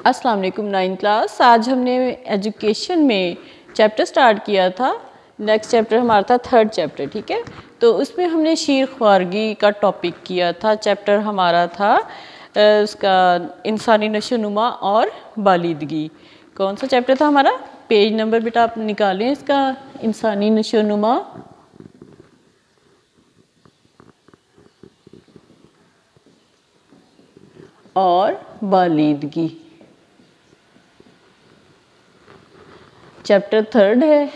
अस्सलाम वालेकुम 9th class. आज हमने एजुकेशन में चैप्टर स्टार्ट किया था। नेक्स्ट चैप्टर हमारा था 3rd चैप्टर, ठीक है। तो उसमें हमने शीर ख्वारगी का टॉपिक किया था। चैप्टर हमारा था उसका इंसानी नशोनुमा और बालिदगी। कौन सा चैप्टर था हमारा? पेज नंबर बेटा आप निकालें इसका। इंसानी नशोनुमा और बालिदगी, चैप्टर 3rd है।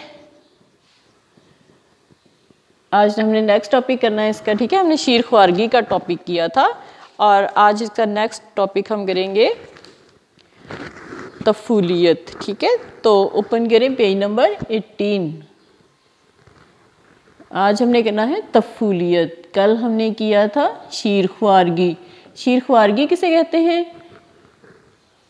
आज हमने नेक्स्ट टॉपिक करना है इसका, ठीक है। हमने शीर ख्वारगी का टॉपिक किया था और आज इसका नेक्स्ट टॉपिक हम करेंगे तफूलियत, ठीक है। तो ओपन करें पेज नंबर 18। आज हमने करना है तफूलियत। कल हमने किया था शीर ख्वारगी। शीर ख्वारगी किसे कहते हैं?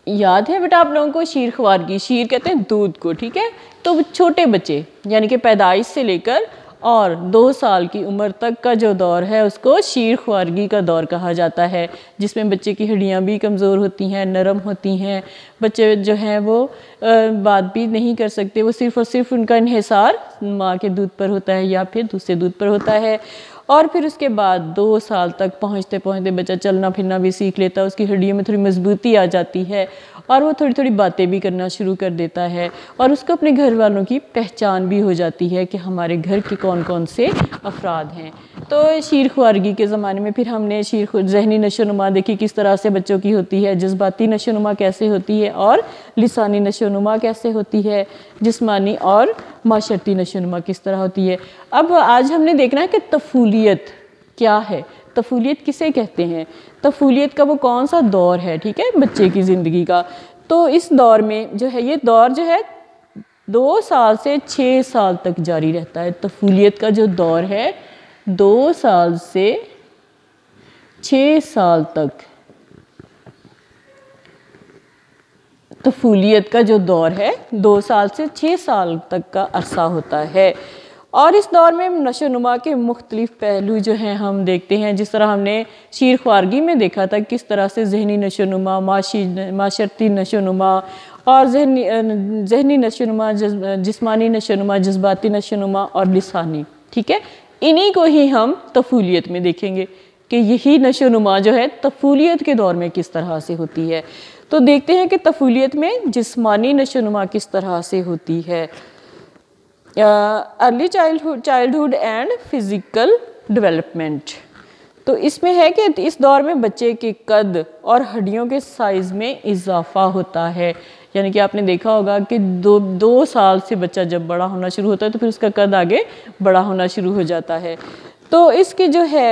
याद है बेटा आप लोगों को? शीर ख्वारगी, शीर कहते हैं दूध को, ठीक है। तो छोटे बच्चे यानी कि पैदाइश से लेकर और 2 साल की उम्र तक का जो दौर है उसको शीर ख्वारगी का दौर कहा जाता है, जिसमें बच्चे की हड्डियां भी कमज़ोर होती हैं, नरम होती हैं। बच्चे जो हैं वो बात भी नहीं कर सकते, वो सिर्फ़ और सिर्फ उनका इन्हिसार माँ के दूध पर होता है या फिर दूसरे दूध पर होता है। और फिर उसके बाद 2 साल तक पहुँचते पहुँचते बच्चा चलना फिरना भी सीख लेता है, उसकी हड्डियों में थोड़ी मजबूती आ जाती है और वो थोड़ी थोड़ी बातें भी करना शुरू कर देता है और उसको अपने घर वालों की पहचान भी हो जाती है कि हमारे घर के कौन कौन से अफराद हैं। तो शीर ख्वारगी के ज़माने में फिर हमने ज़हनी नशोनुमा देखी किस तरह से बच्चों की होती है, जज्बाती नशोनुमा कैसे होती है और लिसानी नशोनुमा कैसे होती है, जिस्मानी और माशरती नशोनुमा किस तरह होती है। अब आज हमने देखना है कि तफूलियत क्या है, तफूलियत किसे कहते हैं, तफूलियत का वो कौन सा दौर है, ठीक है, बच्चे की ज़िंदगी का। तो इस दौर में जो है ये दौर जो है 2 साल से 6 साल तक जारी रहता है। तफूलियत का जो दौर है 2 साल से 6 साल तक, तफूलियत का जो दौर है 2 साल से 6 साल तक का अरसा होता है। और इस दौर में नशोनुमा के मुख्तलिफ पहलू जो हैं हम देखते हैं, जिस तरह हमने शीर ख्वारगी में देखा था किस तरह से जहनी नशोनुमा, माशरती नशोनुमा और जहनी नशोनुमा, जिस्मानी नशोनुमा, जज्बाती नशोनुमा और लिसानी, ठीक है। इन्हीं को ही हम तफूलियत में देखेंगे कि यही नशोनुमा जो है तफूलियत के दौर में किस तरह से होती है। तो देखते हैं कि तफूलियत में जिस्मानी नशोनुमा किस तरह से होती है। Early childhood and physical development. तो इसमें है कि इस दौर में बच्चे के कद और हड्डियों के साइज़ में इजाफा होता है। यानी कि आपने देखा होगा कि 2 साल से बच्चा जब बड़ा होना शुरू होता है तो फिर उसका कद आगे बड़ा होना शुरू हो जाता है। तो इसकी जो है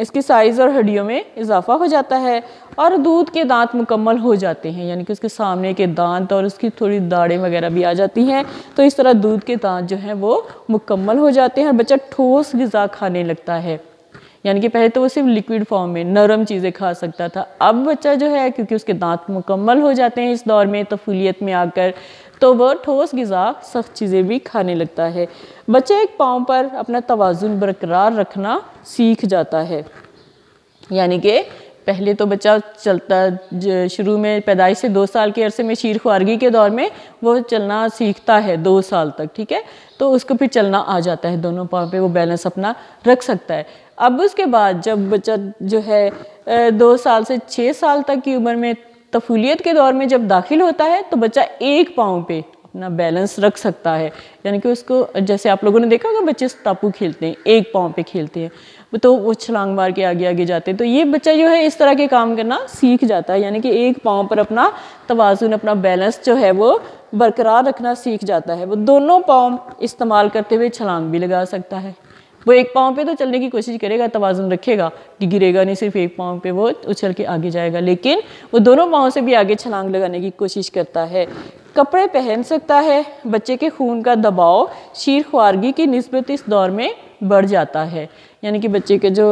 इसकी साइज़ और हड्डियों में इजाफा हो जाता है और दूध के दांत मुकम्मल हो जाते हैं, यानी कि उसके सामने के दांत और उसकी थोड़ी दाढ़ें वगैरह भी आ जाती हैं। तो इस तरह दूध के दांत जो हैं वो मुकम्मल हो जाते हैं और बच्चा ठोस ग़िज़ा खाने लगता है। यानी कि पहले तो वो सिर्फ लिक्विड फॉर्म में नरम चीज़ें खा सकता था, अब बच्चा जो है क्योंकि उसके दांत मुकम्मल हो जाते हैं इस दौर में तफूलियत में आकर, तो वह ठोस ग़िज़ा सख्त चीज़ें भी खाने लगता है। बच्चा एक पाँव पर अपना तवाज़ुन बरकरार रखना सीख जाता है। यानी कि पहले तो बच्चा चलता शुरू में पैदाइश से 2 साल के अरसे में शीर ख्वारगी के दौर में वो चलना सीखता है 2 साल तक, ठीक है। तो उसको फिर चलना आ जाता है, दोनों पाँव पे वो बैलेंस अपना रख सकता है। अब उसके बाद जब बच्चा जो है 2 साल से 6 साल तक की उम्र में तफूलियत के दौर में जब दाखिल होता है तो बच्चा एक पाँव पे अपना बैलेंस रख सकता है। यानी कि उसको, जैसे आप लोगों ने देखा होगा बच्चे टापू खेलते हैं, एक पाँव पे खेलते हैं, तो वो छलांग मार के आगे आगे जाते हैं। तो ये बच्चा जो है इस तरह के काम करना सीख जाता है, यानी कि एक पाँव पर अपना तवाज़ुन, अपना बैलेंस जो है वो बरकरार रखना सीख जाता है। वो दोनों पाँव इस्तेमाल करते हुए छलांग भी लगा सकता है। वो एक पाँव पे तो चलने की कोशिश करेगा, तवाज़ुन रखेगा कि गिरेगा नहीं, सिर्फ एक पाँव पे वो उछल के आगे जाएगा, लेकिन वो दोनों पाँव से भी आगे छलांग लगाने की कोशिश करता है। कपड़े पहन सकता है। बच्चे के खून का दबाव शीर ख्वारगी की निस्बत इस दौर में बढ़ जाता है, यानी कि बच्चे के जो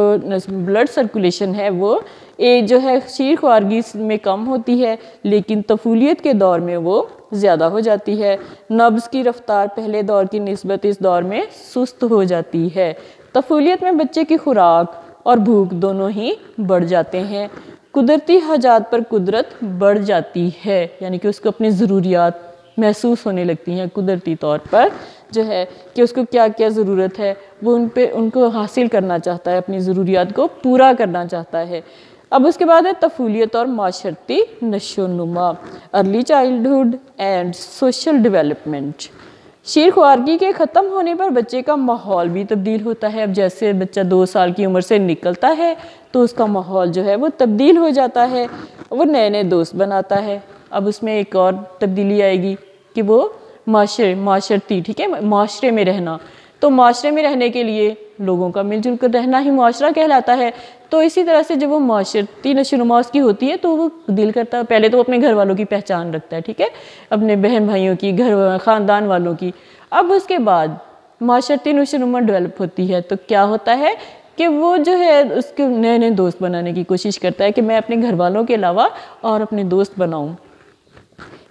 ब्लड सर्कुलेशन है वो जो है शीर ख्वारगी में कम होती है, लेकिन तफूलियत के दौर में वो ज़्यादा हो जाती है। नब्ज़ की रफ्तार पहले दौर की निस्बत इस दौर में सुस्त हो जाती है। तफूलियत में बच्चे की खुराक और भूख दोनों ही बढ़ जाते हैं। कुदरती हाजात पर कुदरत बढ़ जाती है, यानी कि उसको अपनी ज़रूरियात महसूस होने लगती हैं कुदरती तौर पर, जो है कि उसको क्या क्या ज़रूरत है वो उनको हासिल करना चाहता है, अपनी ज़रूरियात को पूरा करना चाहता है। अब उसके बाद है तफूलियत और माशरती नशोनुमा, early childhood and social development. शीरख्वारगी के ख़त्म होने पर बच्चे का माहौल भी तब्दील होता है। अब जैसे बच्चा 2 साल की उम्र से निकलता है तो उसका माहौल जो है वो तब्दील हो जाता है, वो नए नए दोस्त बनाता है। अब उसमें एक और तब्दीली आएगी कि वो माशरती, ठीक है, माशरे में रहना। तो माशरे में रहने के लिए लोगों का मिलजुल कर रहना ही मुआशरा कहलाता है। तो इसी तरह से जब वो माशरती नशोनुमा उसकी होती है तो वो दिल करता है, पहले तो वो अपने घर वालों की पहचान रखता है, ठीक है, अपने बहन भाइयों की, घर ख़ानदान वालों की। अब उसके बाद माशरती नशोनुमा डेवलप होती है तो क्या होता है कि वो जो है उसके नए नए दोस्त बनाने की कोशिश करता है कि मैं अपने घर वालों के अलावा और अपने दोस्त बनाऊँ।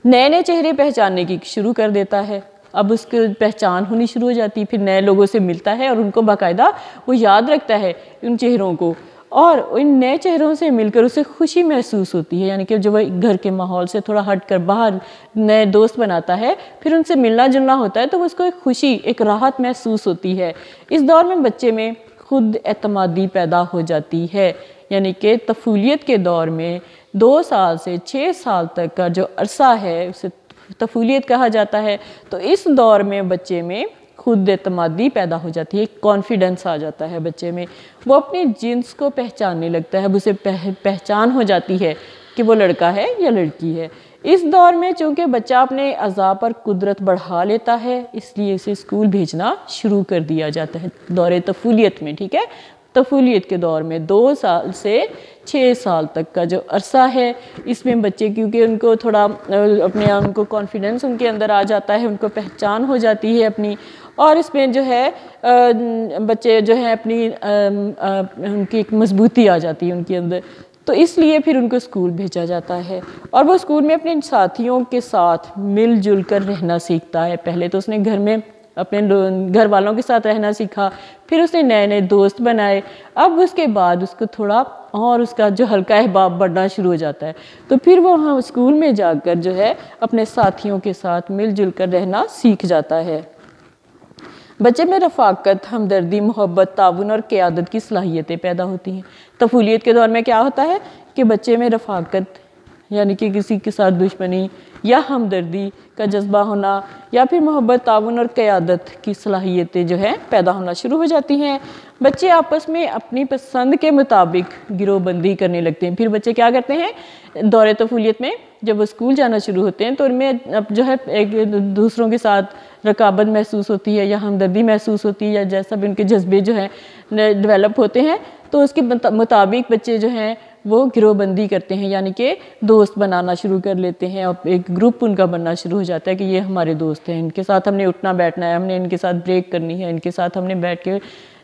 नए नए चेहरे पहचानने की शुरू कर देता है। अब उसकी पहचान होनी शुरू हो जाती है, फिर नए लोगों से मिलता है और उनको बाकायदा वो याद रखता है उन चेहरों को, और इन नए चेहरों से मिलकर उसे खुशी महसूस होती है। यानी कि जब वह घर के माहौल से थोड़ा हट कर बाहर नए दोस्त बनाता है, फिर उनसे मिलना जुलना होता है तो उसको एक खुशी, एक राहत महसूस होती है। इस दौर में बच्चे में खुद एतमादी पैदा हो जाती है। यानी कि तफूलियत के दौर में 2 साल से 6 साल तक का जो अरसा है उसे तफूलियत कहा जाता है। तो इस दौर में बच्चे में खुद एतमादी पैदा हो जाती है, कॉन्फिडेंस आ जाता है बच्चे में, वो अपनी जिन्स को पहचानने लगता है, उसे पहचान हो जाती है कि वो लड़का है या लड़की है। इस दौर में चूँकि बच्चा अपने अज़ा पर कुदरत बढ़ा लेता है, इसलिए इसे स्कूल भेजना शुरू कर दिया जाता है दौरे तफूलियत में, ठीक है। तफूलियत के दौर में 2 साल से 6 साल तक का जो अरसा है, इसमें बच्चे क्योंकि उनको थोड़ा अपने उनको कॉन्फिडेंस उनके अंदर आ जाता है, उनको पहचान हो जाती है अपनी, और इसमें जो है बच्चे जो है अपनी उनकी एक मजबूती आ जाती है उनके अंदर, तो इसलिए फिर उनको स्कूल भेजा जाता है और वो स्कूल में अपने साथियों के साथ मिलजुल कर रहना सीखता है। पहले तो उसने घर में अपने घर वालों के साथ रहना सीखा, फिर उसने नए नए दोस्त बनाए। अब उसके बाद उसको थोड़ा और उसका जो हल्का अहबाब बढ़ना शुरू हो जाता है, तो फिर वो वहाँ स्कूल में जाकर जो है अपने साथियों के साथ मिलजुल कर रहना सीख जाता है। बच्चे में रफ़ाकत, हमदर्दी, मोहब्बत, ताउन और क़यादत की सलाहियतें पैदा होती हैं। तफूलियत के दौर में क्या होता है कि बच्चे में रफ़ाकत यानी कि किसी के साथ दुश्मनी या हमदर्दी का जज्बा होना या फिर मोहब्बत, ताउन और क़यादत की सलाहियतें जो है पैदा होना शुरू हो जाती हैं। बच्चे आपस में अपनी पसंद के मुताबिक गिरोहबंदी करने लगते हैं। फिर बच्चे क्या करते हैं दौरे तफूलियत में, जब वो स्कूल जाना शुरू होते हैं तो उनमें अब जो है एक दूसरों के साथ रकाबत महसूस होती है या हमदर्दी महसूस होती है, या जैसा भी उनके जज्बे जो हैं डेवलप होते हैं तो उसके मुताबिक बच्चे जो हैं वो गिरोहबंदी करते हैं, यानी कि दोस्त बनाना शुरू कर लेते हैं और एक ग्रुप उनका बनना शुरू हो जाता है कि ये हमारे दोस्त हैं, इनके साथ हमने उठना बैठना है, हमने इनके साथ ब्रेक करनी है, इनके साथ हमने बैठ के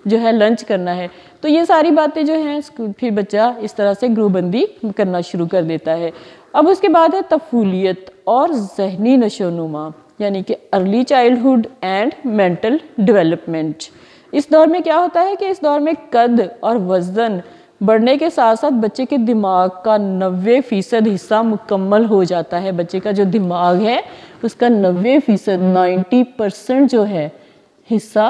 जो है लंच करना है। तो ये सारी बातें जो हैं फिर बच्चा इस तरह से ग्रुपबंदी करना शुरू कर देता है। अब उसके बाद है तफूलियत और जहनी नशोनुमा, यानी कि early childhood and mental development. इस दौर में क्या होता है कि इस दौर में कद और वज़न बढ़ने के साथ साथ बच्चे के दिमाग का 90% हिस्सा मुकम्मल हो जाता है। बच्चे का जो दिमाग है उसका 90% 90% जो है हिस्सा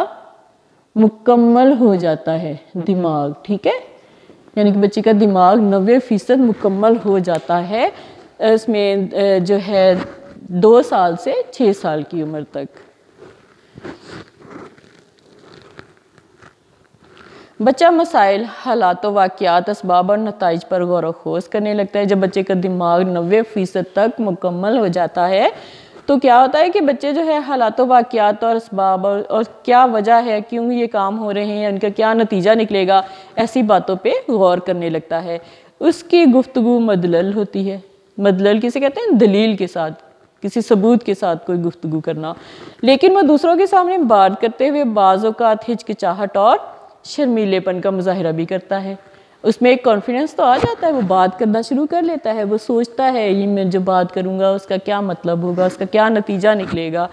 मुकम्मल हो जाता है दिमाग, ठीक है, यानी कि बच्चे का दिमाग 90% मुकम्मल हो जाता है इसमें जो है 2 साल से 6 साल की उम्र तक। बच्चा मसाइल, हालात, वाक़यात, असबाब और नताइज पर गौर व खोज करने लगता है। जब बच्चे का दिमाग 90% तक मुकम्मल हो जाता है तो क्या होता है कि बच्चे जो है हालात, वाक़यात और असबाब और क्या वजह है, क्यों ये काम हो रहे हैं, उनका क्या नतीजा निकलेगा, ऐसी बातों पे गौर करने लगता है। उसकी गुफ्तगू मदलल होती है। मदलल किसे कहते हैं? दलील के साथ, किसी सबूत के साथ कोई गुफ्तगू करना। लेकिन वह दूसरों के सामने बात करते हुए बाज़ औक़ात हिचकिचाहट और शर्मीलेपन का मुजाहिरा भी करता है। उसमें एक कॉन्फिडेंस तो आ जाता है, वो बात करना शुरू कर लेता है, वो सोचता है ये मैं जो बात करूँगा उसका क्या मतलब होगा, उसका क्या नतीजा निकलेगा,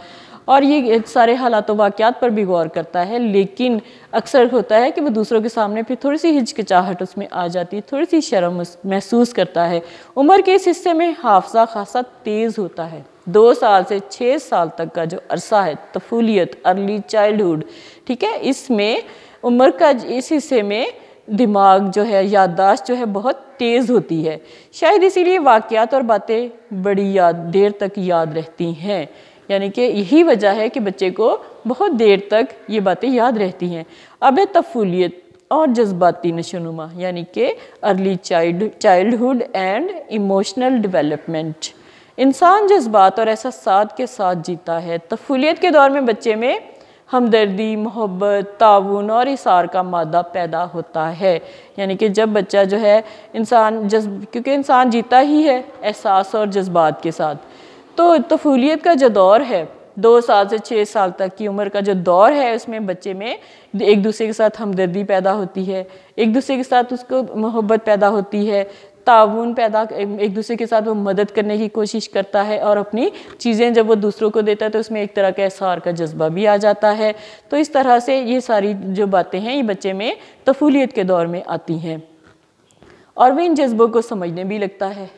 और ये सारे हालात वाक़यात पर भी गौर करता है, लेकिन अक्सर होता है कि वो दूसरों के सामने फिर थोड़ी सी हिचकिचाहट उसमें आ जाती है, थोड़ी सी शर्म महसूस करता है। उम्र के इस हिस्से में हाफजा खासा तेज़ होता है। 2 साल से 6 साल तक का जो अरसा है, तफूलियत, अर्ली चाइल्डहुड, ठीक है, इसमें उम्र का इस हिस्से में दिमाग जो है, याददाश्त जो है बहुत तेज़ होती है। शायद इसीलिए वाक़यात और बातें बड़ी देर तक याद रहती हैं, यानी कि यही वजह है कि बच्चे को बहुत देर तक ये बातें याद रहती हैं। अब है तफूलियत और जज्बाती नशोनुमा, यानी कि early childhood and emotional development. इंसान जज्बात और एहसासात के साथ जीता है। तफूलियत के दौर में बच्चे में हमदर्दी, मोहब्बत, ताउन और इसार का मादा पैदा होता है, यानी कि जब बच्चा जो है क्योंकि इंसान जीता ही है एहसास और जज्बात के साथ, तो तफूलियत का जो दौर है 2 साल से 6 साल तक की उम्र का जो दौर है, उसमें बच्चे में एक दूसरे के साथ हमदर्दी पैदा होती है, एक दूसरे के साथ उसको मोहब्बत पैदा होती है, ताउन पैदा, एक दूसरे के साथ वो मदद करने की कोशिश करता है, और अपनी चीज़ें जब वो दूसरों को देता है तो उसमें एक तरह का एहसार का जज्बा भी आ जाता है। तो इस तरह से ये सारी जो बातें हैं ये बच्चे में तफूलियत के दौर में आती हैं, और वह इन जज्बों को समझने भी लगता है।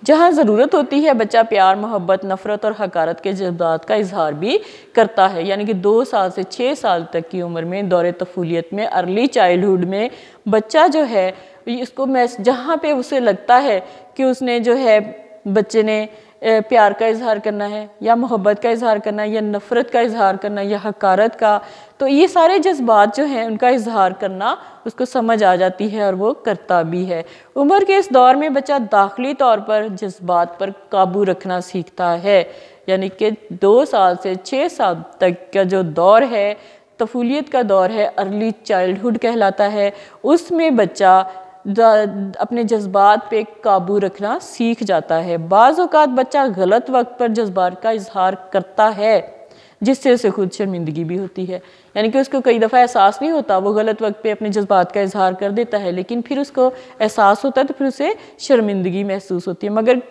जहाँ ज़रूरत होती है बच्चा प्यार, मोहब्बत, नफ़रत और हकारत के जज्बात का इजहार भी करता है, यानी कि 2 साल से 6 साल तक की उम्र में दौरे तफूलियत में, अर्ली चाइल्डहुड में बच्चा जो है इसको जहाँ पे उसे लगता है कि उसने जो है बच्चे ने प्यार का इजहार करना है, या मोहब्बत का इजहार करना है, या नफ़रत का इजहार करना है, या हकारत का, तो ये सारे जज्बात जो हैं उनका इजहार करना उसको समझ आ जाती है और वो करता भी है। उम्र के इस दौर में बच्चा दाखिली तौर पर जज्बात पर काबू रखना सीखता है, यानी कि 2 साल से 6 साल तक का जो दौर है, तफूलियत का दौर है, अर्ली चाइल्डहुड कहलाता है। उसमें बच्चा अपने जज्बात पे काबू रखना सीख जाता है। बाज़ औक़ात बच्चा गलत वक्त पर जज्बात का इजहार करता है, जिससे उसे खुद शर्मिंदगी भी होती है, यानी कि उसको कई दफ़ा एहसास नहीं होता, वो गलत वक्त पे अपने जज्बात का इजहार कर देता है, लेकिन फिर उसको एहसास होता है तो फिर उसे शर्मिंदगी महसूस होती है। मगर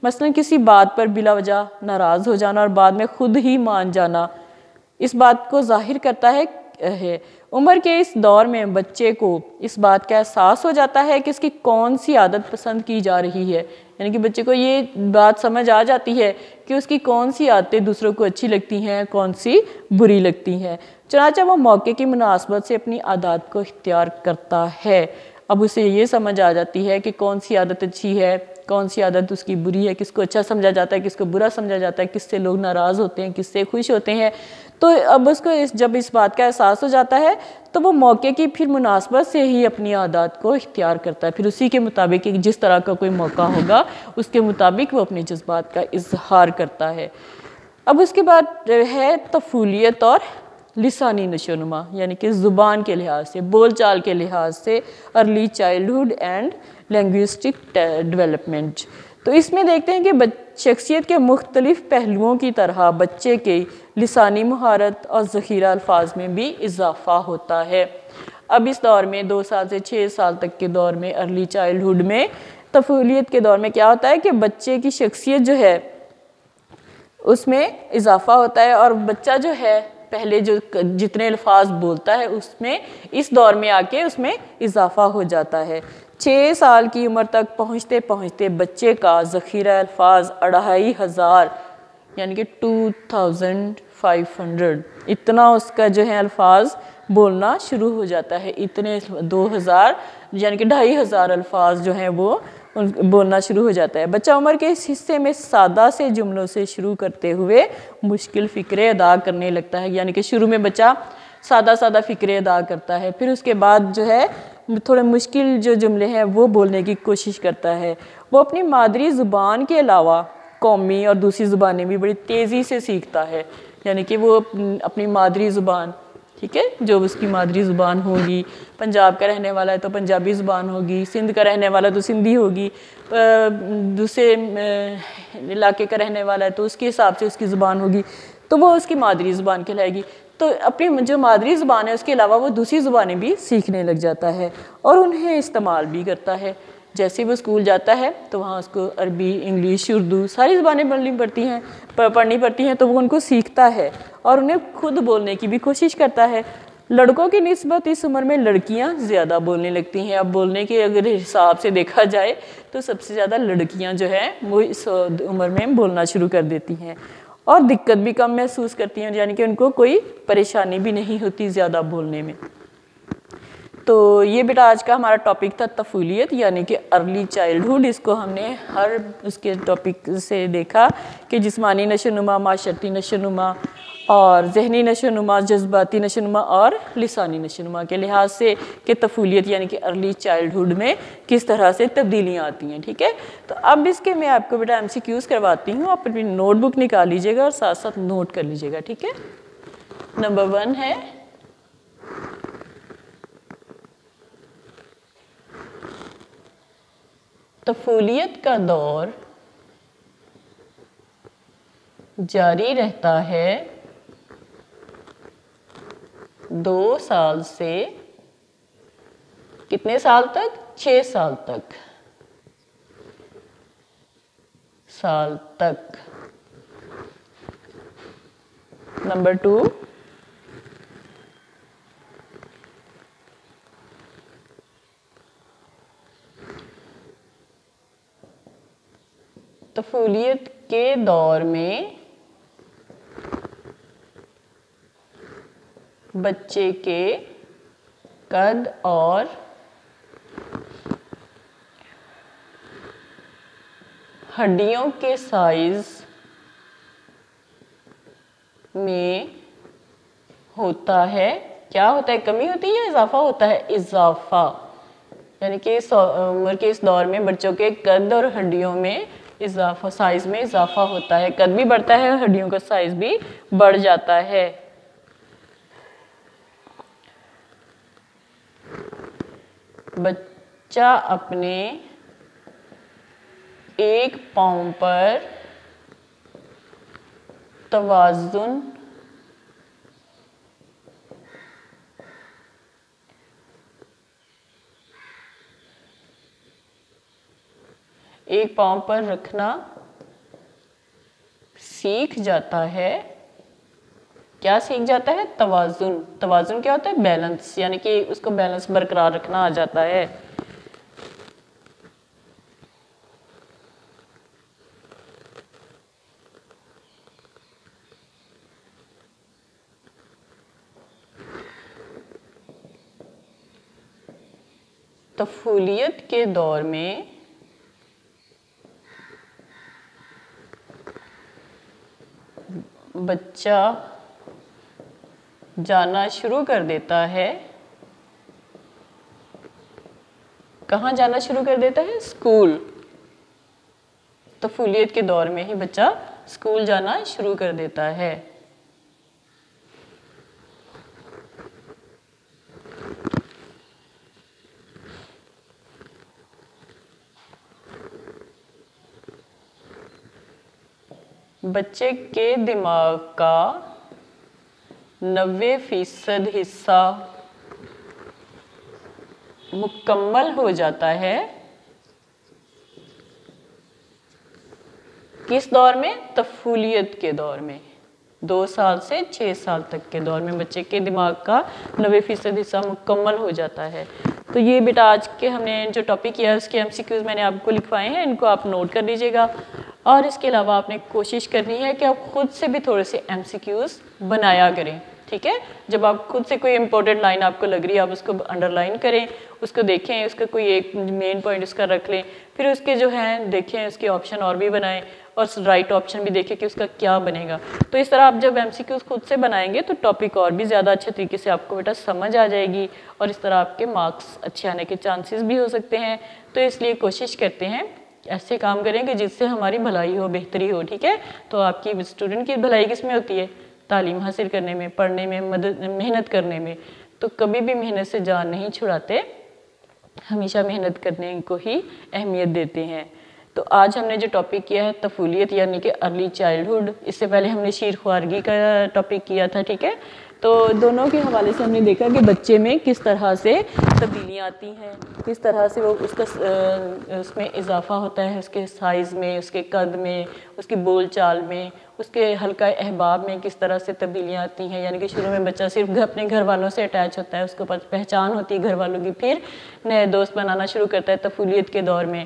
मसलन किसी बात पर बिला वजह नाराज़ हो जाना और बाद में खुद ही मान जाना इस बात को जाहिर करता है। उम्र के इस दौर में बच्चे को इस बात का एहसास हो जाता है कि इसकी कौन सी आदत पसंद की जा रही है, यानी कि बच्चे को ये बात समझ आ जाती है कि उसकी कौन सी आदतें दूसरों को अच्छी लगती हैं, कौन सी बुरी लगती हैं। चुनांचे वो मौके की मुनासबत से अपनी आदत को इख्तियार करता है। अब उसे ये समझ आ जाती है कि कौन सी आदत अच्छी है, कौन सी आदत उसकी बुरी है, किसको अच्छा समझा जाता है, किसको बुरा समझा जाता है, किससे लोग नाराज़ होते हैं, किससे खुश होते हैं। तो अब उसको जब इस बात का एहसास हो जाता है तो वो मौके की फिर मुनासबत से ही अपनी आदत को इख्तियार करता है, फिर उसी के मुताबिक जिस तरह का कोई मौका होगा उसके मुताबिक वो अपने जज्बात का इजहार करता है। अब उसके बाद है तफूलियत और लिसानी नशोनुमा, यानी कि ज़ुबान के लिहाज से, बोल चाल के लिहाज से, early childhood and linguistic development. तो इसमें देखते हैं कि शख्सियत के मुख्तलिफ पहलुओं की तरह बच्चे के लिसानी महारत और ज़ख़ीरा अल्फाज में भी इजाफ़ा होता है। अब इस दौर में 2 साल से 6 साल तक के दौर में, अर्ली चाइल्डहुड में, तफूलियत के दौर में क्या होता है कि बच्चे की शख्सियत जो है उसमें इजाफ़ा होता है, और बच्चा जो है पहले जो जितने अल्फाज बोलता है उसमें इस दौर में आके उसमें इजाफ़ा हो जाता है। 6 साल की उम्र तक पहुँचते पहुँचते बच्चे का ज़ख़ीरा अल्फाज 2500 यानी कि 2500 इतना उसका जो है अल्फाज बोलना शुरू हो जाता है। इतने 2000 यानी कि 2500 अल्फाज जो हैं वो बोलना शुरू हो जाता है। बच्चा उम्र के इस हिस्से में सादा से जुमलों से शुरू करते हुए मुश्किल फ़िक्रे अदा करने लगता है, यानी कि शुरू में बच्चा सादा सादा फ़िक्रे अदा करता है, फिर उसके बाद जो है थोड़े मुश्किल जो जुमले हैं वो बोलने की कोशिश करता है। वो अपनी मादरी ज़ुबान के अलावा कौमी और दूसरी ज़ुबानें भी बड़ी तेज़ी से सीखता है, यानी कि वो अपनी मादरी ज़ुबान, ठीक है, जो उसकी मादरी ज़ुबान होगी, पंजाब का रहने वाला है तो पंजाबी ज़ुबान होगी, सिंध का रहने वाला तो सिंधी होगी, दूसरे इलाके का रहने वाला है तो उसके हिसाब से उसकी ज़ुबान होगी, तो वो उसकी मादरी ज़ुबान कहलाएगी। तो अपनी जो मादरी ज़ुबान है उसके अलावा वो दूसरी ज़ुबानें भी सीखने लग जाता है और उन्हें इस्तेमाल भी करता है। जैसे ही वो स्कूल जाता है तो वहाँ उसको अरबी, इंग्लिश, उर्दू सारी ज़बानें पढ़नी पड़ती हैं, तो वो उनको सीखता है और उन्हें खुद बोलने की भी कोशिश करता है। लड़कों की निस्बत इस उम्र में लड़कियां ज़्यादा बोलने लगती हैं। अब बोलने के अगर हिसाब से देखा जाए तो सबसे ज़्यादा लड़कियां जो है वो इस उम्र में बोलना शुरू कर देती हैं और दिक्कत भी कम महसूस करती हैं, यानी कि उनको कोई परेशानी भी नहीं होती ज़्यादा बोलने में। तो ये बेटा आज का हमारा टॉपिक था तफूलियत यानी कि अर्ली चाइल्डहुड। इसको हमने हर उसके टॉपिक से देखा कि जिस्मानी नशोनुमा, माशरती नशोनुमा और जहनी नशोनुमा, जज्बाती नशोनुमा और लिसानी नशोनुमा के लिहाज से कि तफूलियत यानी कि अर्ली चाइल्डहुड में किस तरह से तब्दीलियाँ आती हैं। ठीक है, तो अब इसके मैं आपको बेटा MCQs करवाती हूँ। आप अपनी नोटबुक निकाल लीजिएगा और साथ साथ नोट कर लीजिएगा। ठीक है, नंबर 1 है तफूलियत का दौर जारी रहता है 2 साल से कितने साल तक? 6 साल तक। नंबर 2 तफूलियत के दौर में बच्चे के कद और हड्डियों के साइज में होता है, क्या होता है? कमी होती है या इजाफा होता है? इजाफा, यानी कि इस उम्र के इस दौर में बच्चों के कद और हड्डियों में इजाफा, साइज में इजाफा होता है। कद भी बढ़ता है और हड्डियों का साइज भी बढ़ जाता है। बच्चा अपने 1 पाउंड पर तवाज़ुन एक पाँव पर रखना सीख जाता है। क्या सीख जाता है? तवाज़ुन। तवाज़ुन क्या होता है? बैलेंस, यानी कि उसको बैलेंस बरकरार रखना आ जाता है। तफूलियत के दौर में बच्चा जाना शुरू कर देता है। कहाँ जाना शुरू कर देता है? स्कूल। तफूलियत के दौर में ही बच्चा स्कूल जाना शुरू कर देता है। बच्चे के दिमाग का 90% हिस्सा मुकम्मल हो जाता है। किस दौर में? तफूलियत के दौर में। 2 साल से 6 साल तक के दौर में बच्चे के दिमाग का 90% हिस्सा मुकम्मल हो जाता है। तो ये बेटा आज के हमने जो टॉपिक किया है उसके MCQs मैंने आपको लिखवाए हैं, इनको आप नोट कर लीजिएगा। और इसके अलावा आपने कोशिश करनी है कि आप खुद से भी थोड़े से MCQs बनाया करें। ठीक है, जब आप खुद से कोई इंपॉर्टेंट लाइन आपको लग रही है आप उसको अंडरलाइन करें, उसको देखें, उसका कोई एक मेन पॉइंट उसका रख लें, फिर उसके जो हैं देखें उसके ऑप्शन और भी बनाएं और राइट ऑप्शन भी देखें कि उसका क्या बनेगा। तो इस तरह आप जब MCQs खुद से बनाएंगे तो टॉपिक और भी ज़्यादा अच्छे तरीके से आपको बेटा समझ आ जाएगी और इस तरह आपके मार्क्स अच्छे आने के चांसेस भी हो सकते हैं। तो इसलिए कोशिश करते हैं ऐसे काम करें कि जिससे हमारी भलाई हो, बेहतरी हो। ठीक है, तो आपकी स्टूडेंट की भलाई किस में होती है? तालीम हासिल करने में, पढ़ने में, मेहनत करने में। तो कभी भी मेहनत से जान नहीं छुड़ाते, हमेशा मेहनत करने को ही अहमियत देते हैं। तो आज हमने जो टॉपिक किया है तफूलियत यानी कि अर्ली चाइल्डहुड, इससे पहले हमने शीर ख्वारगी का टॉपिक किया था। ठीक है, तो दोनों के हवाले से हमने देखा कि बच्चे में किस तरह से तब्दीलियाँ आती हैं, किस तरह से वो उसका उसमें इजाफा होता है, उसके साइज़ में, उसके कद में, उसकी बोल चाल में, उसके हल्का अहबाब में किस तरह से तब्दीलियाँ आती हैं। यानी कि शुरू में बच्चा सिर्फ अपने घर वालों से अटैच होता है, उसको पहचान होती है घर वालों की, फिर नए दोस्त बनाना शुरू करता है तफूलियत के दौर में,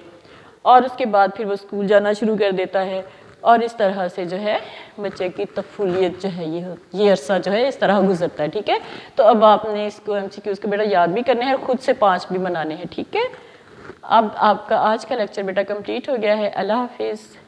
और उसके बाद फिर वो स्कूल जाना शुरू कर देता है। और इस तरह से जो है बच्चे की तफूलियत जो है ये अरसा जो है इस तरह गुजरता है। ठीक है, तो अब आपने इसको MCQs के बेटा याद भी करने हैं और ख़ुद से 5 भी बनाने हैं। ठीक है, अब आपका आज का लेक्चर बेटा कंप्लीट हो गया है। अल्लाह हाफिज़।